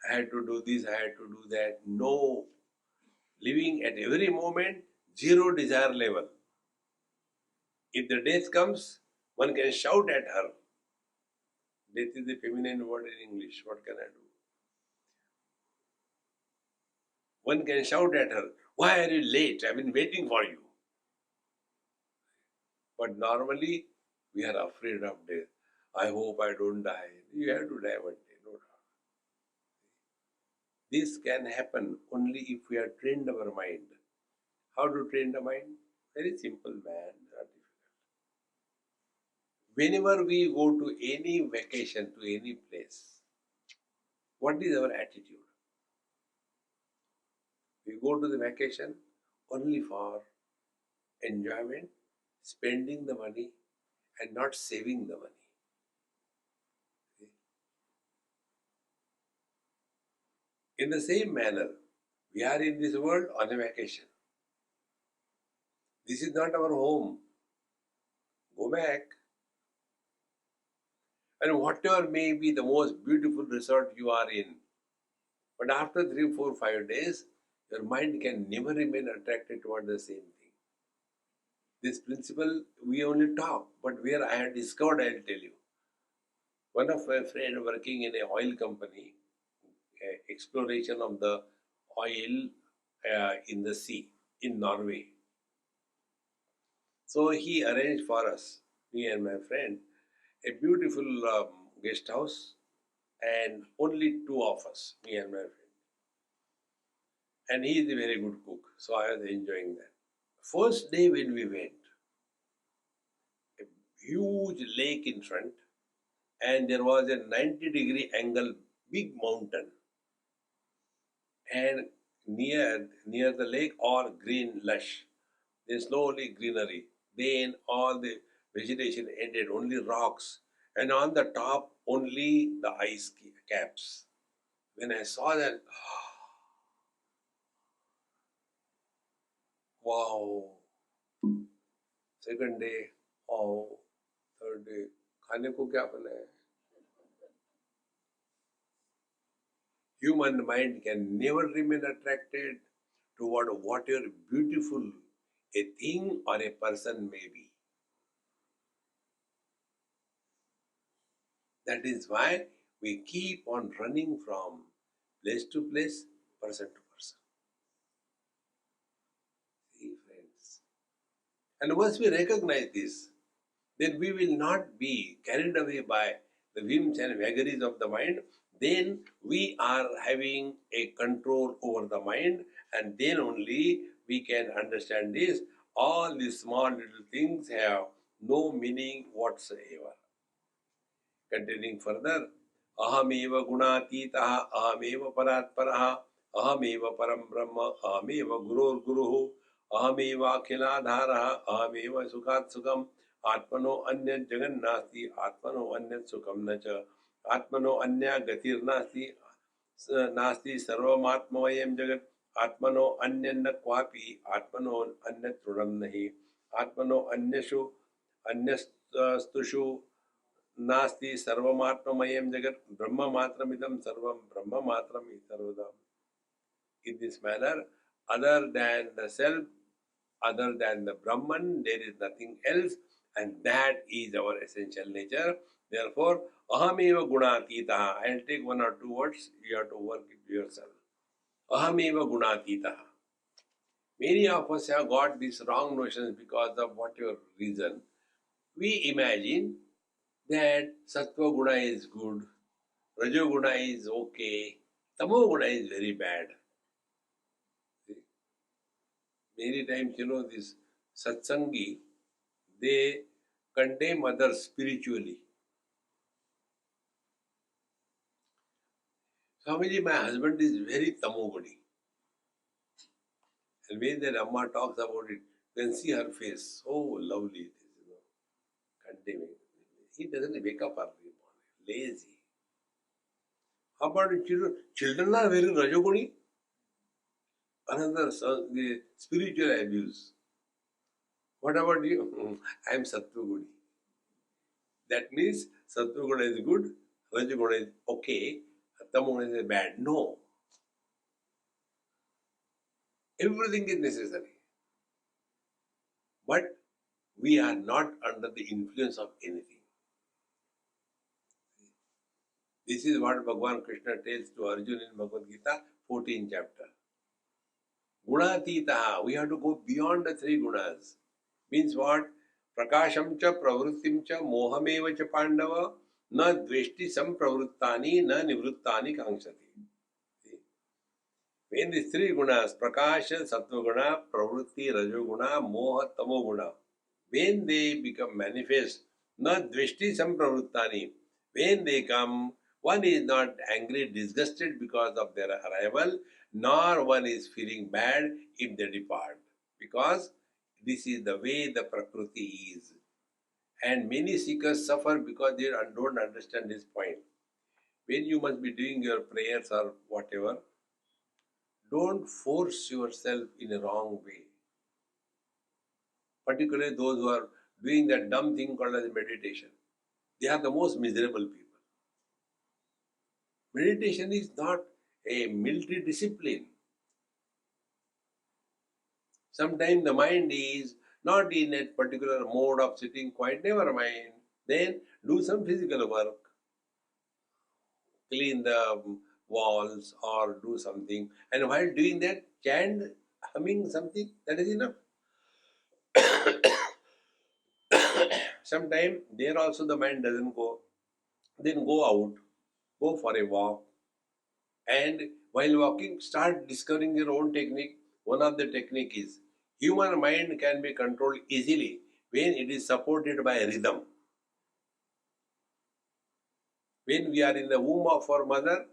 I had to do this, I had to do that. No. Living at every moment, zero desire level. If the death comes, one can shout at her. Death is the feminine word in English. What can I do? One can shout at her, why are you late? I've been waiting for you. But normally, we are afraid of death. I hope I don't die. You have to die one day, no doubt. This can happen only if we have trained our mind. How to train the mind? Very simple, man. Not difficult. Whenever we go to any vacation, to any place, what is our attitude? We go to the vacation only for enjoyment, spending the money, and not saving the money. In the same manner, we are in this world on a vacation. This is not our home. Go back. And whatever may be the most beautiful resort you are in, but after 3, 4, 5 days, your mind can never remain attracted toward the same thing. This principle we only talk, but where I have discovered, I'll tell you. One of my friends working in an oil company, exploration of the oil in the sea in Norway. So he arranged for us, me and my friend, a beautiful guest house, and only two of us, me and my friend. And he is a very good cook, so I was enjoying that. First day when we went, a huge lake in front, and there was a 90-degree angle, big mountain, and near the lake all green lush. Then slowly greenery. Then all the vegetation ended, only rocks, and on the top only the ice caps. When I saw that, wow. Second day, oh, third day, खाने को क्या बनाए? Human mind can never remain attracted toward whatever beautiful a thing or a person may be. That is why we keep on running from place to place, person to person. See, friends. And once we recognize this, then we will not be carried away by the whims and vagaries of the mind. Then we are having a control over the mind, and then only we can understand this. All these small little things have no meaning whatsoever. Continuing further, ahameva gunatitah, ahameva paratparah, ahameva param brahma, ahameva gurur guruhu, ahameva akhiladharah, ahameva sukhat sukam, atmano anyat jagan nasti, atmano anyat sukam nacha, atmano anya gatir nasti, nasti sarvamatmavayam jagat, atmano anyanna kwapi, atmano anyat trudam nahi, atmano anyashu anyastushu नास्ति सर्वमात्ममयं जगत ब्रह्म मात्रमिदं सर्वं ब्रह्म मात्रम सर्वदा. In this manner, other than the self, other than the Brahman, there is nothing else, and that is our essential nature. Therefore, ahameva gunatitaha. I'll take one or two words, you have to work it yourself. Ahameva gunatitaha. Many of us have got these wrong notions because of whatever reason. We imagine that Sattva Guna is good, Rajo Guna is okay, Tamo Guna is very bad. See? Many times, this Satsangi, they condemn others spiritually. Swamiji, my husband is very Tamoguni. And when that Amma talks about it, you can see her face, so lovely it is, condemning. He doesn't wake up early morning, lazy. How about children? Children are very Rajoguni. Another, the spiritual abuse. What about you? I am Sattvaguni. That means Sattvaguna is good, Rajoguna is okay, Tamoguna is bad. No. Everything is necessary. But we are not under the influence of anything. This is what Bhagavan Krishna tells to Arjuna in Bhagavad Gita, 14th chapter. Gunatitaha, we have to go beyond the three gunas. Means what? Prakasham cha pravrittim cha mohameva cha pandava na dveshti sampravruttani na nivruttani kankshati. When these three gunas, prakasha, sattva guna, pravritti, rajoguna, moha, tamoguna, when they become manifest, na dveshti sampravruttani, when they come, one is not angry, disgusted because of their arrival, nor one is feeling bad if they depart. Because this is the way the Prakriti is. And many seekers suffer because they don't understand this point. When you must be doing your prayers or whatever, don't force yourself in a wrong way. Particularly those who are doing that dumb thing called as meditation. They are the most miserable people. Meditation is not a military discipline. Sometimes the mind is not in a particular mode of sitting quiet, never mind. Then do some physical work. Clean the walls or do something. And while doing that, chant, humming something, that is enough. Sometimes there also the mind doesn't go. Then go out, go for a walk. And while walking, start discovering your own technique. One of the technique is Human mind can be controlled easily when it is supported by rhythm. When we are in the womb of our mother,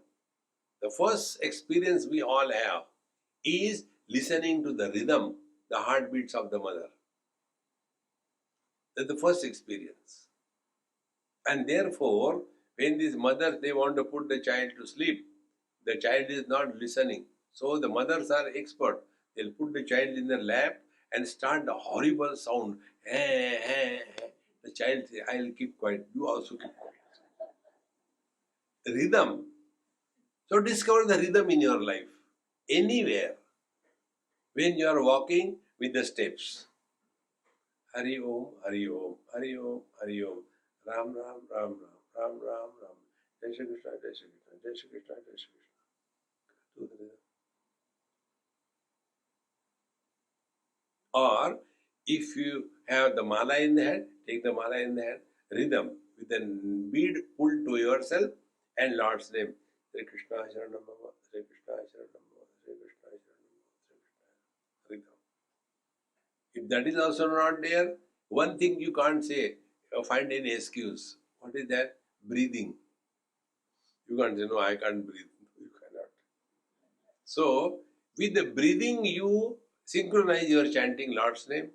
the first experience we all have is listening to the rhythm, the heartbeats of the mother. That's the first experience. And therefore, when these mothers, they want to put the child to sleep, the child is not listening. So the mothers are expert. They'll put the child in their lap and start the horrible sound. Eh, eh, eh. The child say, I'll keep quiet. You also keep quiet. Rhythm. So discover the rhythm in your life. Anywhere. When you are walking with the steps. Hari Om, Hari Om, Hari Om, Hari Om. Ram, Ram, Ram, Ram, Ram, Ram, Ram. Jai Shri Krishna, Jai Shri Krishna, Jai Shri Krishna, Jai Shri Krishna. Do the rhythm. Or if you have the mala in the hand, take the mala in the hand, rhythm with a bead pulled to yourself and Lord's name. Sri Krishna Sharanam Mama, Sri Krishna Sharanam Mama, Sri Krishna Sharanam Mama, Sri Krishna. Rhythm. If that is also not there, one thing you can't say, find any excuse. What is that? Breathing. You can't say, no, I can't breathe. You cannot. So, with the breathing, you synchronize your chanting Lord's name.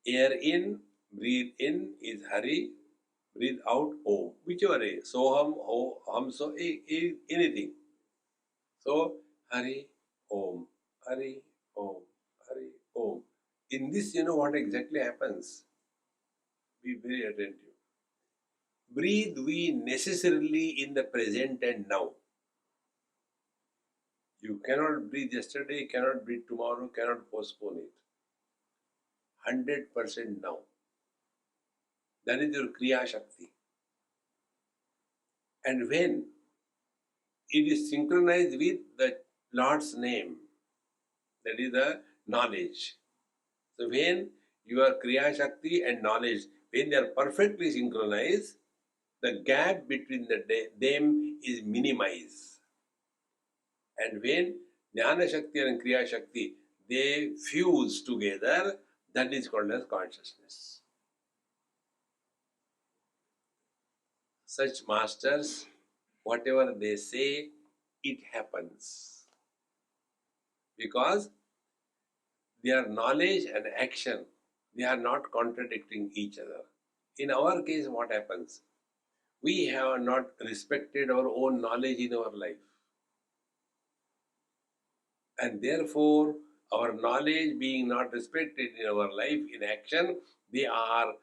Air in, breathe in is Hari, breathe out Om. Whichever way, Soham, Ho, Ham, So, anything. So, Hari, Om, Hari, Om, Hari, Om. In this, you know what exactly happens? Be very attentive. Breathe we necessarily in the present and now. You cannot breathe yesterday, cannot breathe tomorrow, cannot postpone it. 100% now. That is your Kriya Shakti. And when it is synchronized with the Lord's name, that is the knowledge. So when your Kriya Shakti and knowledge, when they are perfectly synchronized, the gap between them is minimized. And when Jnana Shakti and Kriya Shakti, they fuse together, that is called as consciousness. Such masters, whatever they say, it happens. Because their knowledge and action, they are not contradicting each other. In our case, what happens? We have not respected our own knowledge in our life. And therefore, our knowledge being not respected in our life, in action, they are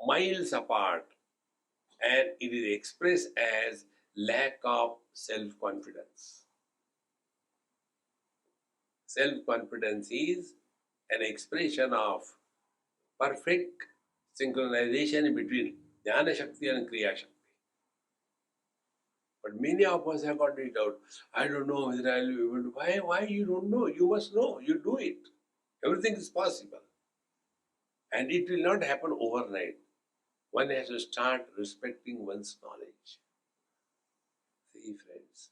miles apart. And it is expressed as lack of self-confidence. Self-confidence is an expression of perfect synchronization between Jnana Shakti and Kriya Shakti. But many of us have got it out. I don't know whether I will be able to. Why you don't know? You must know. You do it. Everything is possible. And it will not happen overnight. One has to start respecting one's knowledge. See, friends.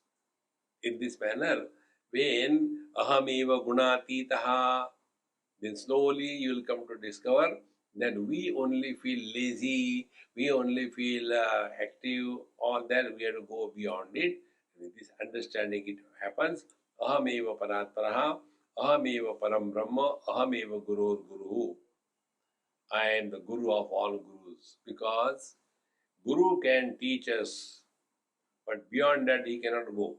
In this manner, when ahameva gunatitaha, then slowly you will come to discover that we only feel lazy, we only feel active, all that we have to go beyond it. With this understanding it happens. Ahameva paratparaha, ahameva param brahma, ahameva gurur guru. I am the guru of all gurus, because guru can teach us, but beyond that he cannot go.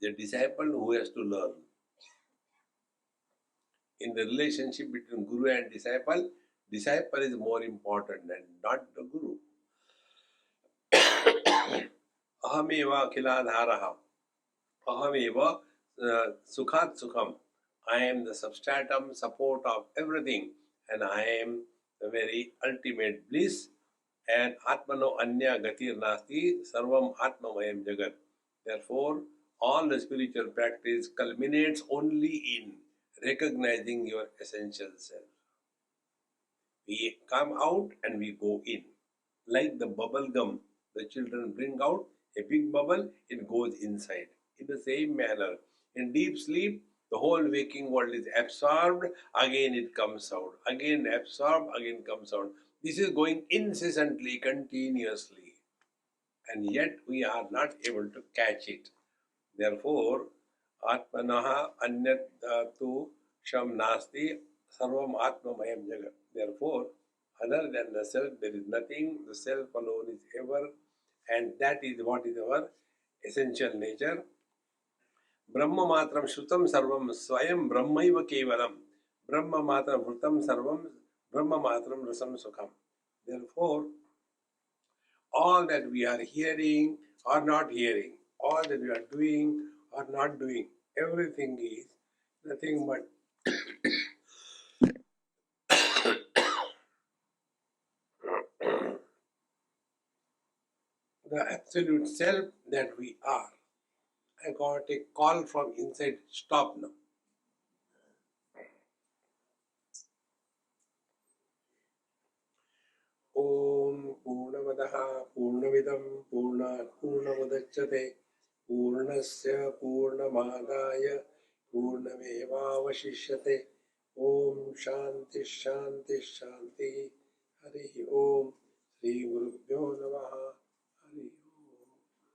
The disciple who has to learn. In the relationship between guru and disciple, disciple is more important than not the guru. Ahameva khiladharaha. Ahameva sukhat sukham. I am the substratum, support of everything, and I am the very ultimate bliss. And Atmano Anya Gatir Nasti Sarvam Atmamayam Jagat. Therefore, all the spiritual practice culminates only in recognizing your essential self. We come out and we go in. Like the bubble gum, the children bring out a big bubble, it goes inside. In the same manner, in deep sleep, The whole waking world is absorbed, again it comes out. Again absorbed, again comes out. This is going incessantly, continuously. And yet we are not able to catch it. Therefore, Atmanaha Anyat tu Sham Nasti Sarvam Atmamayam Jagat. Therefore, other than the self, there is nothing. The self alone is ever, and that is what is our essential nature. Brahma matram shrutam sarvam swayam brahmaiva kevalam. Brahma matram vrutam sarvam Brahma matram rasam sukham. Therefore, all that we are hearing or not hearing, all that we are doing or not doing, everything is nothing but the absolute self that we are. I got a call from inside. Stop now. Om Purnamadaha Purnamidam Purnat Purnamudachyate Purnasya Purnamadaya Purnamevavashishyate. Om Shanti Shanti Shanti. Hari Om. Shri Gurubhyo Namaha.